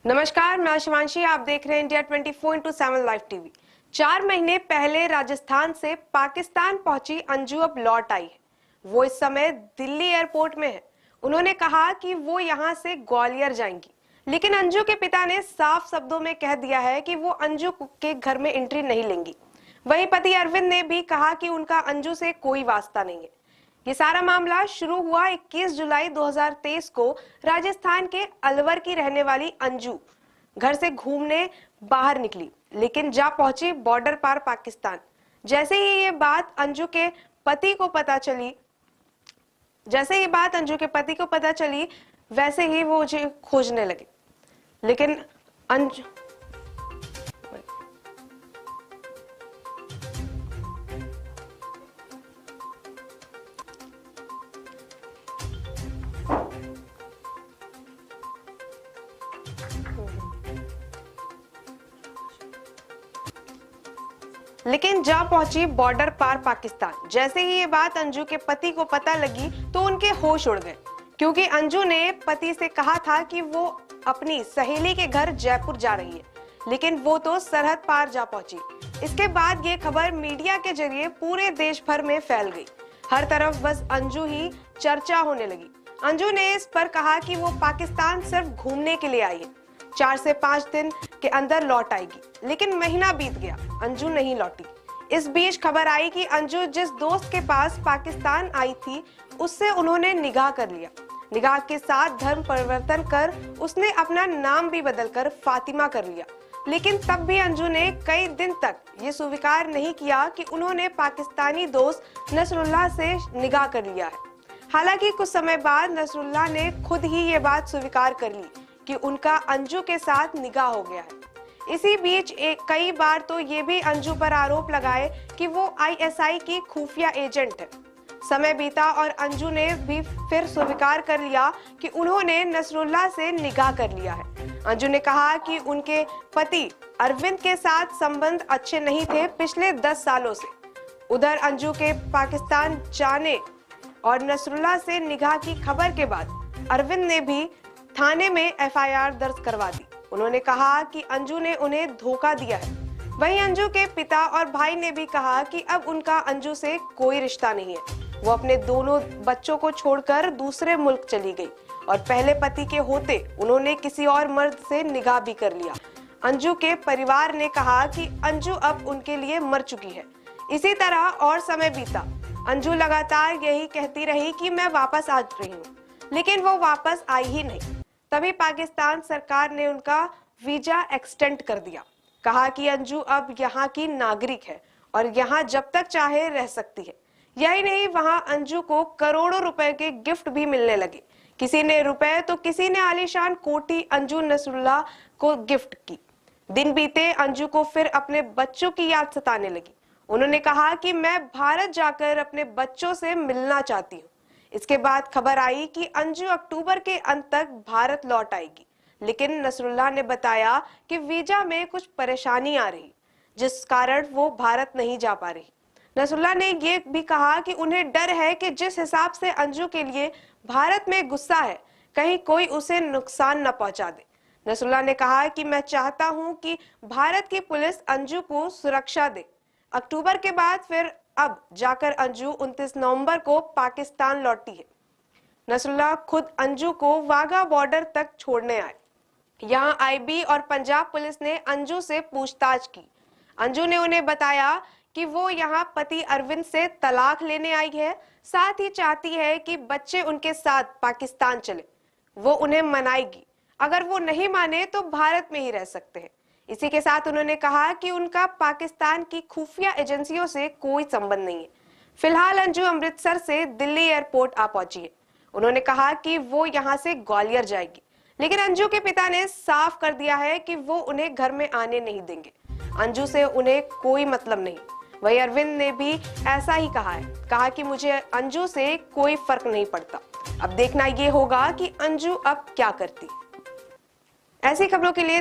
नमस्कार, मैं शिवांशी। आप देख रहे हैं इंडिया 24/7 लाइव टीवी। 4 महीने पहले राजस्थान से पाकिस्तान पहुंची अंजू अब लौट आई है। वो इस समय दिल्ली एयरपोर्ट में है। उन्होंने कहा कि वो यहां से ग्वालियर जाएंगी, लेकिन अंजू के पिता ने साफ शब्दों में कह दिया है कि वो अंजू के घर में एंट्री नहीं लेंगी। वहीं पति अरविंद ने भी कहा कि उनका अंजू से कोई वास्ता नहीं है। ये सारा मामला शुरू हुआ 21 जुलाई 2023 को। राजस्थान के अलवर की रहने वाली अंजू घर से घूमने बाहर निकली, लेकिन जा पहुंची बॉर्डर पार पाकिस्तान। जैसे ही ये बात अंजू के पति को पता चली, वैसे ही वो मुझे खोजने लगे। लेकिन अंजू लेकिन जा पहुंची बॉर्डर पार पाकिस्तान। जैसे ही ये बात अंजू के पति को पता लगी तो उनके होश उड़ गए, क्योंकि अंजू ने पति से कहा था कि वो अपनी सहेली के घर जयपुर जा रही है, लेकिन वो तो सरहद पार जा पहुंची। इसके बाद ये खबर मीडिया के जरिए पूरे देश भर में फैल गई। हर तरफ बस अंजू ही चर्चा होने लगी। अंजू ने इस पर कहा कि वो पाकिस्तान सिर्फ घूमने के लिए आई है, 4 से 5 दिन के अंदर लौट आएगी। लेकिन महीना बीत गया, अंजू नहीं लौटी। इस बीच खबर आई कि अंजू जिस दोस्त के पास पाकिस्तान आई थी, उससे उन्होंने निकाह कर लिया। निकाह के साथ धर्म परिवर्तन कर उसने अपना नाम भी बदलकर फातिमा कर लिया। लेकिन तब भी अंजू ने कई दिन तक ये स्वीकार नहीं किया कि उन्होंने पाकिस्तानी दोस्त नसरुल्लाह से निकाह कर लिया है। हालांकि कुछ समय बाद नसरुल्लाह ने खुद ही ये बात स्वीकार कर ली कि उनका अंजू के साथ निकाह हो गया है। इसी बीच कई बार तो ये भी अंजू पर आरोप लगाए कि वो आईएसआई की खुफिया एजेंट है। समय बीता और अंजू ने भी फिर स्वीकार कर लिया कि उन्होंने नसरुल्लाह से निकाह कर लिया है। अंजू ने कहा कि उनके पति अरविंद के साथ संबंध अच्छे नहीं थे पिछले 10 सालों से। उधर अंजू के पाकिस्तान जाने और नसरुल्लाह से निकाह की खबर के बाद अरविंद ने भी थाने में एफआईआर दर्ज करवा दी। उन्होंने कहा कि अंजू ने उन्हें धोखा दिया है। वहीं अंजू के पिता और भाई ने भी कहा कि अब उनका अंजू से कोई रिश्ता नहीं है। वो अपने दोनों बच्चों को छोड़कर दूसरे मुल्क चली गई और पहले पति के होते उन्होंने किसी और मर्द से निकाह भी कर लिया। अंजू के परिवार ने कहा कि अंजू अब उनके लिए मर चुकी है। इसी तरह और समय बीता। अंजू लगातार यही कहती रही कि मैं वापस आ रही हूँ, लेकिन वो वापस आई ही नहीं। तभी पाकिस्तान सरकार ने उनका वीजा एक्सटेंड कर दिया। कहा कि अंजू अब यहाँ की नागरिक है और यहाँ जब तक चाहे रह सकती है। यही नहीं, वहाँ अंजू को करोड़ों रुपए के गिफ्ट भी मिलने लगे। किसी ने रुपए तो किसी ने आलीशान कोठी अंजू नसरुल्लाह को गिफ्ट की। दिन बीते अंजू को फिर अपने बच्चों की याद सताने लगी। उन्होंने कहा कि मैं भारत जाकर अपने बच्चों से मिलना चाहती हूँ। इसके बाद खबर आई कि अंजू अक्टूबर के अंत तक भारत लौट आएगी, लेकिन नसरुल्लाह ने बताया कि वीजा में कुछ परेशानी आ रही, जिस कारण वो भारत नहीं जा पा रही। नसरुल्लाह ने ये भी कहा कि उन्हें डर है कि जिस हिसाब से अंजू के लिए भारत में गुस्सा है, कहीं कोई उसे नुकसान न पहुंचा दे। नसरुल्लाह ने कहा कि मैं चाहता हूं कि भारत की पुलिस अंजू को सुरक्षा दे। अक्टूबर के बाद फिर अब जाकर अंजू 29 नवंबर को पाकिस्तान लौटी है। नसरुल्लाह खुद अंजू को वाघा बॉर्डर तक छोड़ने आए। यहां आईबी और पंजाब पुलिस ने अंजू से पूछताछ की। अंजू ने उन्हें बताया कि वो यहां पति अरविंद से तलाक लेने आई है, साथ ही चाहती है कि बच्चे उनके साथ पाकिस्तान चले। वो उन्हें मनाएगी, अगर वो नहीं माने तो भारत में ही रह सकते हैं। इसी के साथ उन्होंने कहा कि उनका पाकिस्तान की खुफिया एजेंसियों से कोई संबंध नहीं है। फिलहाल अंजू अमृतसर से दिल्ली एयरपोर्ट आ पहुंची है। उन्होंने कहा कि वो यहां से ग्वालियर जाएगी, लेकिन अंजू के पिता ने साफ कर दिया है कि वो उन्हें घर में आने नहीं देंगे। अंजू से उन्हें कोई मतलब नहीं। वही अरविंद ने भी ऐसा ही कहा कि मुझे अंजू से कोई फर्क नहीं पड़ता। अब देखना ये होगा कि अंजू अब क्या करती। ऐसी खबरों के लिए